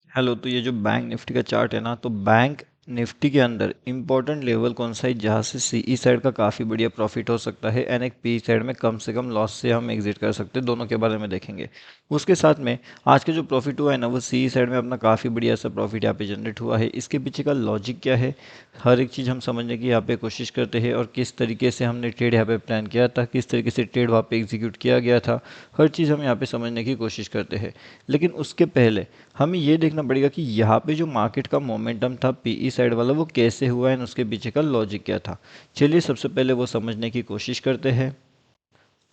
Hello. तो ये जो बैंक निफ्टी का चार्ट है ना, तो बैंक निफ्टी के अंदर इंपॉर्टेंट लेवल कौन सा है जहाँ से सीई साइड का काफ़ी बढ़िया प्रॉफिट हो सकता है एंड एक पी साइड में कम से कम लॉस से हम एग्जिट कर सकते हैं, दोनों के बारे में देखेंगे। उसके साथ में आज के जो प्रॉफिट हुआ है ना, वो सीई साइड में अपना काफ़ी बढ़िया सा प्रॉफिट यहाँ पे जनरेट हुआ है। इसके पीछे का लॉजिक क्या है, हर एक चीज़ हम समझने की यहाँ पे कोशिश करते हैं और किस तरीके से हमने ट्रेड यहाँ पे प्लान किया था, किस तरीके से ट्रेड वहाँ पे एग्जीक्यूट किया गया था, हर चीज़ हम यहाँ पे समझने की कोशिश करते हैं। लेकिन उसके पहले हमें ये देखना पड़ेगा कि यहाँ पे जो मार्केट का मोमेंटम था पीई साइड वाला, वो कैसे हुआ है, उसके पीछे का लॉजिक क्या था। चलिए सबसे पहले वो समझने की कोशिश करते हैं।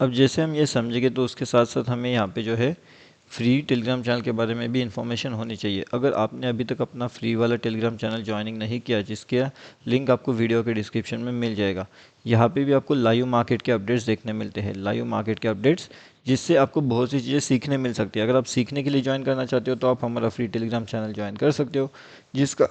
अब जैसे हम ये समझेंगे तो उसके साथ साथ हमें यहाँ पे जो है फ्री टेलीग्राम चैनल के बारे में भी इन्फॉर्मेशन होनी चाहिए। अगर आपने अभी तक अपना फ्री वाला टेलीग्राम चैनल ज्वाइनिंग नहीं किया, जिसके लिंक आपको वीडियो के डिस्क्रिप्शन में मिल जाएगा, यहाँ पे भी आपको लाइव मार्केट के अपडेट्स देखने मिलते हैं, लाइव मार्केट के अपडेट्स, जिससे आपको बहुत सी चीज़ें सीखने मिल सकती है। अगर आप सीखने के लिए ज्वाइन करना चाहते हो तो आप हमारा फ्री टेलीग्राम चैनल ज्वाइन कर सकते हो, जिसका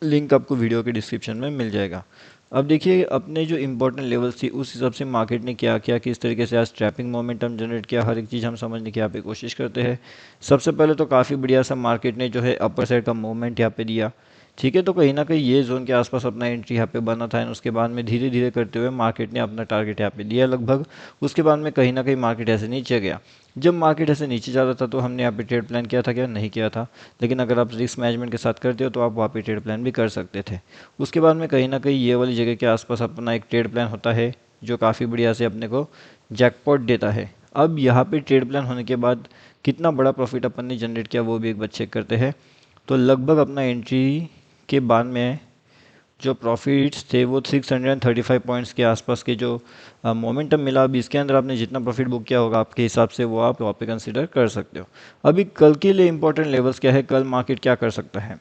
लिंक आपको वीडियो के डिस्क्रिप्शन में मिल जाएगा। अब देखिए अपने जो इंपॉर्टेंट लेवल्स थी उस हिसाब से मार्केट ने क्या किया, किस तरीके से आज ट्रैपिंग मोमेंटम जनरेट किया, हर एक चीज़ हम समझने की यहाँ पे कोशिश करते हैं। सबसे पहले तो काफ़ी बढ़िया सा मार्केट ने जो है अपर साइड का मूवमेंट यहाँ पे दिया। ठीक है, तो कहीं ना कहीं ये जोन के आसपास अपना एंट्री यहाँ पे बना था, उसके बाद में धीरे धीरे करते हुए मार्केट ने अपना टारगेट यहाँ पे दिया लगभग। उसके बाद में कहीं ना कहीं मार्केट ऐसे नीचे गया। जब मार्केट ऐसे नीचे जा रहा था तो हमने यहाँ पे ट्रेड प्लान किया था क्या? नहीं किया था। लेकिन अगर आप रिस्क मैनेजमेंट के साथ करते हो तो आप वहाँ पे ट्रेड प्लान भी कर सकते थे। उसके बाद में कहीं ना कहीं ये वाली जगह के आसपास अपना एक ट्रेड प्लान होता है जो काफ़ी बढ़िया से अपने को जैकपॉट देता है। अब यहाँ पे ट्रेड प्लान होने के बाद कितना बड़ा प्रॉफिट अपन ने जनरेट किया वो भी एक बार चेक करते हैं। तो लगभग अपना एंट्री के बाद में जो प्रॉफिट्स थे वो 635 पॉइंट्स के आसपास के जो मोमेंटम मिला। अब इसके अंदर आपने जितना प्रॉफिट बुक किया होगा आपके हिसाब से वो आप वहाँ पे कंसिडर कर सकते हो। अभी कल के लिए इंपॉर्टेंट लेवल्स क्या है, कल मार्केट क्या कर सकता है,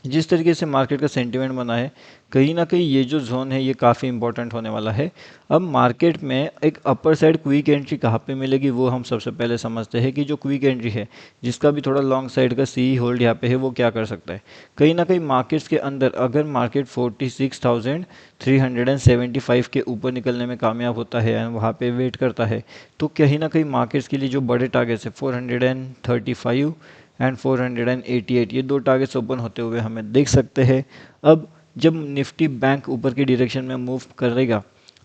जिस तरीके से मार्केट का सेंटीमेंट बना है, कहीं ना कहीं ये जो जोन है ये काफ़ी इंपॉर्टेंट होने वाला है। अब मार्केट में एक अपर साइड क्विक एंट्री कहाँ पे मिलेगी वो हम सबसे पहले समझते हैं कि जो क्विक एंट्री है जिसका भी थोड़ा लॉन्ग साइड का सी होल्ड यहाँ पे है, वो क्या कर सकता है। कहीं ना कहीं मार्केट्स के अंदर अगर मार्केट 46,375 के ऊपर निकलने में कामयाब होता है एंड वहाँ पे वेट करता है, तो कहीं ना कहीं मार्केट्स के लिए जो बड़े टारगेट्स है 435 एंड 488, ये दो टारगेट्स ओपन होते हुए हमें देख सकते हैं। अब जब निफ्टी बैंक ऊपर की डायरेक्शन में मूव करेगा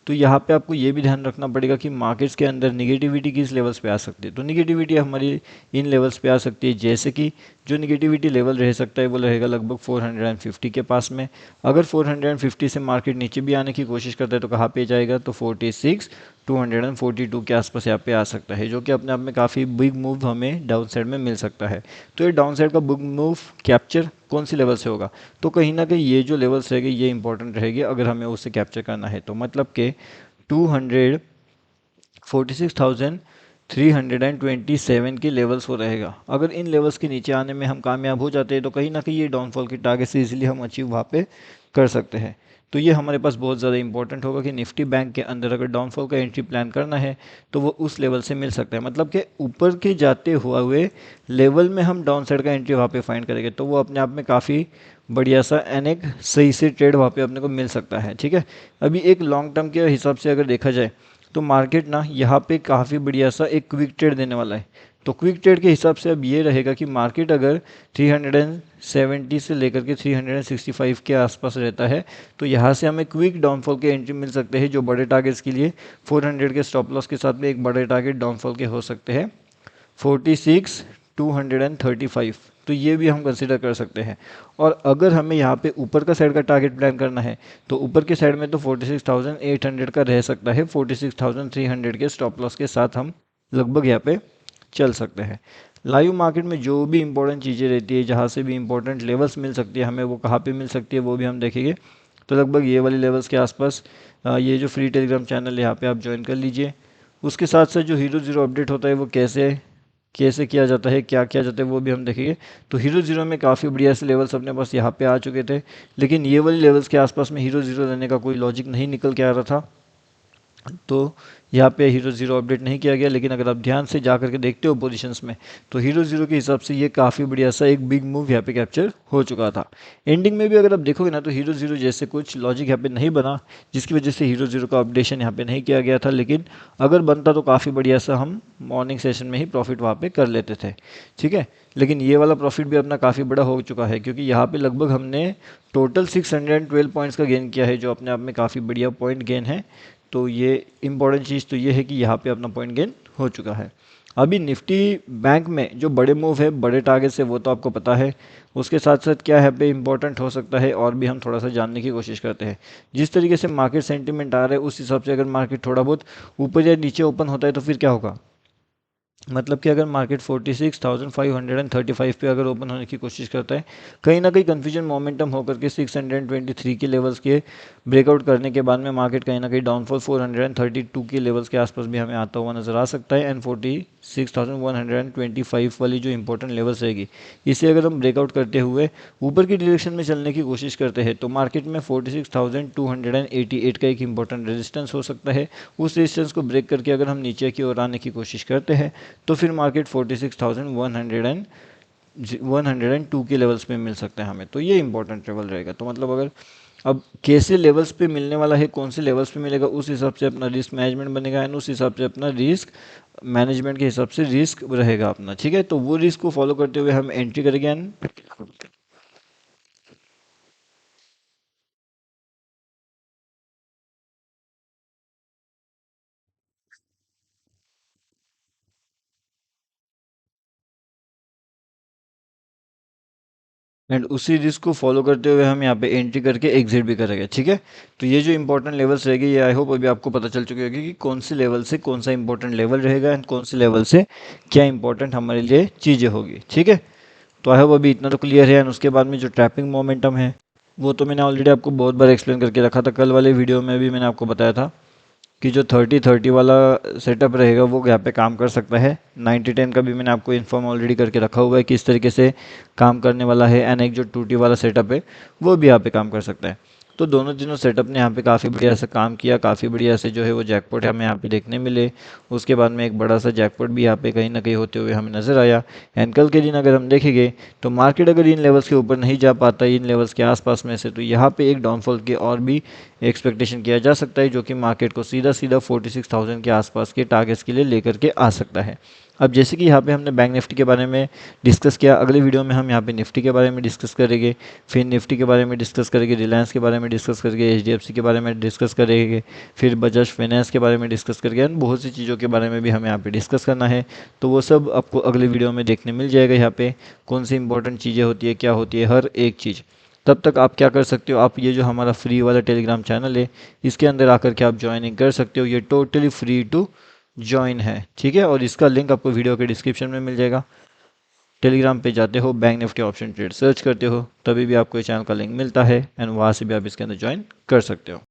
तो यहाँ पे आपको ये भी ध्यान रखना पड़ेगा कि मार्केट्स के अंदर निगेटिविटी किस लेवल्स पे आ सकती है। तो निगेटिविटी हमारी इन लेवल्स पे आ सकती है, जैसे कि जो निगेटिविटी लेवल रह सकता है वो रहेगा लगभग 450 के पास में। अगर 450 से मार्केट नीचे भी आने की कोशिश करता है तो कहाँ पे जाएगा, तो 46,242 के आसपास यहाँ पे आ सकता है, जो कि अपने आप में काफ़ी बिग मूव हमें डाउन साइड में मिल सकता है। तो ये डाउन साइड का बिग मूव कैप्चर कौन सी लेवल से होगा, तो कहीं ना कहीं ये जो लेवल्स रहेगी ये इंपॉर्टेंट रहेगी अगर हमें उससे कैप्चर करना है। तो मतलब कि 246,327 के लेवल्स हो रहेगा। अगर इन लेवल्स के नीचे आने में हम कामयाब हो जाते हैं तो कहीं ना कहीं ये डाउनफॉल के टारगेट से इजीली हम अचीव वहाँ पे कर सकते हैं। तो ये हमारे पास बहुत ज़्यादा इंपॉर्टेंट होगा कि निफ्टी बैंक के अंदर अगर डाउनफॉल का एंट्री प्लान करना है तो वो उस लेवल से मिल सकता है। मतलब कि ऊपर के जाते हुए लेवल में हम डाउन साइड का एंट्री वहाँ पे फाइंड करेंगे तो वो अपने आप में काफ़ी बढ़िया सा एन एक सही से ट्रेड वहाँ पे अपने को मिल सकता है। ठीक है, अभी एक लॉन्ग टर्म के हिसाब से अगर देखा जाए तो मार्केट ना यहाँ पे काफ़ी बढ़िया सा एक क्विक ट्रेड देने वाला है। तो क्विक ट्रेड के हिसाब से अब ये रहेगा कि मार्केट अगर 370 से लेकर के 365 के आसपास रहता है तो यहाँ से हमें क्विक डाउनफॉल के एंट्री मिल सकते हैं, जो बड़े टारगेट्स के लिए 400 के स्टॉप लॉस के साथ में एक बड़े टारगेट डाउनफॉल के हो सकते हैं 46,235। तो ये भी हम कंसिडर कर सकते हैं। और अगर हमें यहाँ पे ऊपर का साइड का टारगेट प्लान करना है तो ऊपर के साइड में तो 46,800 का रह सकता है, 46,300 के स्टॉप लॉस के साथ हम लगभग यहाँ पे चल सकते हैं। लाइव मार्केट में जो भी इंपॉर्टेंट चीज़ें रहती है, जहाँ से भी इंपॉर्टेंट लेवल्स मिल सकती है हमें, वो कहाँ पे मिल सकती है वो भी हम देखेंगे। तो लगभग ये वाली लेवल्स के आसपास ये जो फ्री टेलीग्राम चैनल है यहाँ पे आप ज्वाइन कर लीजिए। उसके साथ साथ जो हीरो जीरो अपडेट होता है वो कैसे कैसे किया जाता है, क्या किया जाता है वो भी हम देखेंगे। तो हीरो जीरो में काफ़ी बढ़िया से लेवल्स अपने पास यहाँ पे आ चुके थे, लेकिन ये वाली लेवल्स के आसपास में हीरो जीरो लेने का कोई लॉजिक नहीं निकल के आ रहा था। तो यहाँ पे हीरो ज़ीरो अपडेट नहीं किया गया, लेकिन अगर आप ध्यान से जा करके देखते हो पोजीशंस में, तो हीरो ज़ीरो के हिसाब से ये काफ़ी बढ़िया सा एक बिग मूव यहाँ पे कैप्चर हो चुका था। एंडिंग में भी अगर आप देखोगे ना, तो हीरो ज़ीरो जैसे कुछ लॉजिक यहाँ पे नहीं बना, जिसकी वजह से हीरो ज़ीरो का अपडेशन यहाँ पे नहीं किया गया था, लेकिन अगर बनता तो काफ़ी बढ़िया सा हम मॉर्निंग सेशन में ही प्रॉफिट वहाँ पे कर लेते थे। ठीक है, लेकिन ये वाला प्रॉफिट भी अपना काफ़ी बड़ा हो चुका है, क्योंकि यहाँ पे लगभग हमने टोटल 612 पॉइंट्स का गेन किया है, जो अपने आप में काफ़ी बढ़िया पॉइंट गेन है। तो ये इम्पॉर्टेंट चीज़ तो ये है कि यहाँ पे अपना पॉइंट गेन हो चुका है। अभी निफ्टी बैंक में जो बड़े मूव है, बड़े टारगेट्स है, वो तो आपको पता है। उसके साथ साथ क्या है पे इम्पोर्टेंट हो सकता है, और भी हम थोड़ा सा जानने की कोशिश करते हैं। जिस तरीके से मार्केट सेंटीमेंट आ रहा है, उस हिसाब से अगर मार्केट थोड़ा बहुत ऊपर या नीचे ओपन होता है तो फिर क्या होगा। मतलब कि अगर मार्केट 46,535 पे अगर ओपन होने की कोशिश करता है, कहीं ना कहीं कन्फ्यूजन मोमेंटम होकर के 623 के लेवल्स के ब्रेकआउट करने के बाद में मार्केट कहीं ना कहीं डाउनफॉल 432 के लेवल्स के आसपास भी हमें आता हुआ नजर आ सकता है। एंड 46,125 वाली जो इंपॉर्टेंट लेवल्स रहेगी, इसे अगर हम ब्रेकआउट करते हुए ऊपर की डायरेक्शन में चलने की कोशिश करते हैं, तो मार्केट में 46,288 का एक इंपॉर्टेंट रेजिस्टेंस हो सकता है। उस रेजिस्टेंस को ब्रेक करके अगर हम नीचे की ओर आने की कोशिश करते हैं, तो फिर मार्केट 102 के लेवल्स पे मिल सकता है हमें। तो ये इंपॉर्टेंट लेवल रहेगा। तो मतलब अगर अब कैसे लेवल्स पे मिलने वाला है, कौन से लेवल्स पे मिलेगा, उस हिसाब से अपना रिस्क मैनेजमेंट बनेगा, एंड उस हिसाब से अपना रिस्क मैनेजमेंट के हिसाब से रिस्क रहेगा अपना। ठीक है, तो वो रिस्क को फॉलो करते हुए हम एंट्री करेंगे। एंड उसी रिस्क को फॉलो करते हुए हम यहाँ पे एंट्री करके एग्जिट भी करेंगे। ठीक है, तो ये जो इंपॉर्टेंट लेवल्स रहेगी, ये आई होप अभी आपको पता चल चुकी होगी कि कौन से लेवल से कौन सा इंपॉर्टेंट लेवल रहेगा, एंड कौन से लेवल से क्या इंपॉर्टेंट हमारे लिए चीज़ें होगी। ठीक है, तो आई होप अभी इतना तो क्लियर है। एंड उसके बाद में जो ट्रैपिंग मोमेंटम है, वो तो मैंने ऑलरेडी आपको बहुत बार एक्सप्लेन करके रखा था। कल वाले वीडियो में भी मैंने आपको बताया था कि जो 30-30 वाला सेटअप रहेगा वो यहाँ पे काम कर सकता है। 90-10 का भी मैंने आपको इन्फॉर्म ऑलरेडी करके रखा हुआ है किस तरीके से काम करने वाला है। एंड एक जो 2T वाला सेटअप है, वो भी यहाँ पे काम कर सकता है। तो दोनों तीनों सेटअप ने यहाँ पे काफ़ी बढ़िया से काम किया, काफ़ी बढ़िया से जो है वो जैकपॉट हमें यहाँ पे देखने मिले। उसके बाद में एक बड़ा सा जैकपॉट भी यहाँ पे कहीं ना कहीं होते हुए हमें नज़र आया। एंड कल के दिन अगर हम देखेंगे, तो मार्केट अगर इन लेवल्स के ऊपर नहीं जा पाता, इन लेवल्स के आसपास में से, तो यहाँ पे एक डाउनफॉल की और भी एक्सपेक्टेशन किया जा सकता है, जो कि मार्केट को सीधा सीधा 46,000 के आसपास के टारगेट्स के लिए लेकर के आ सकता है। अब जैसे कि यहाँ पे हमने बैंक निफ्टी के बारे में डिस्कस किया, अगले वीडियो में हम यहाँ पे निफ्टी के बारे में डिस्कस करेंगे। फिर निफ्टी के बारे में डिस्कस करेंगे, रिलायंस के बारे में डिस्कस करेंगे, एचडीएफसी के बारे में डिस्कस करेंगे, फिर बजाज फाइनेंस के बारे में डिस्कस करेंगे, एंड बहुत सी चीज़ों के बारे में भी हमें यहाँ पे डिस्कस करना है। तो वो सब आपको अगले वीडियो में देखने मिल जाएगा। यहाँ पे कौन सी इंपॉर्टेंट चीज़ें होती है, क्या होती है, हर एक चीज़। तब तक आप क्या कर सकते हो, आप ये जो हमारा फ्री वाला टेलीग्राम चैनल है, इसके अंदर आकर के आप ज्वाइनिंग कर सकते हो। ये टोटली फ्री टू ज्वाइन है। ठीक है, और इसका लिंक आपको वीडियो के डिस्क्रिप्शन में मिल जाएगा। टेलीग्राम पे जाते हो, bank Nifty option trade search करते हो, तभी भी आपको ये चैनल का लिंक मिलता है, एंड वहाँ से भी आप इसके अंदर ज्वाइन कर सकते हो।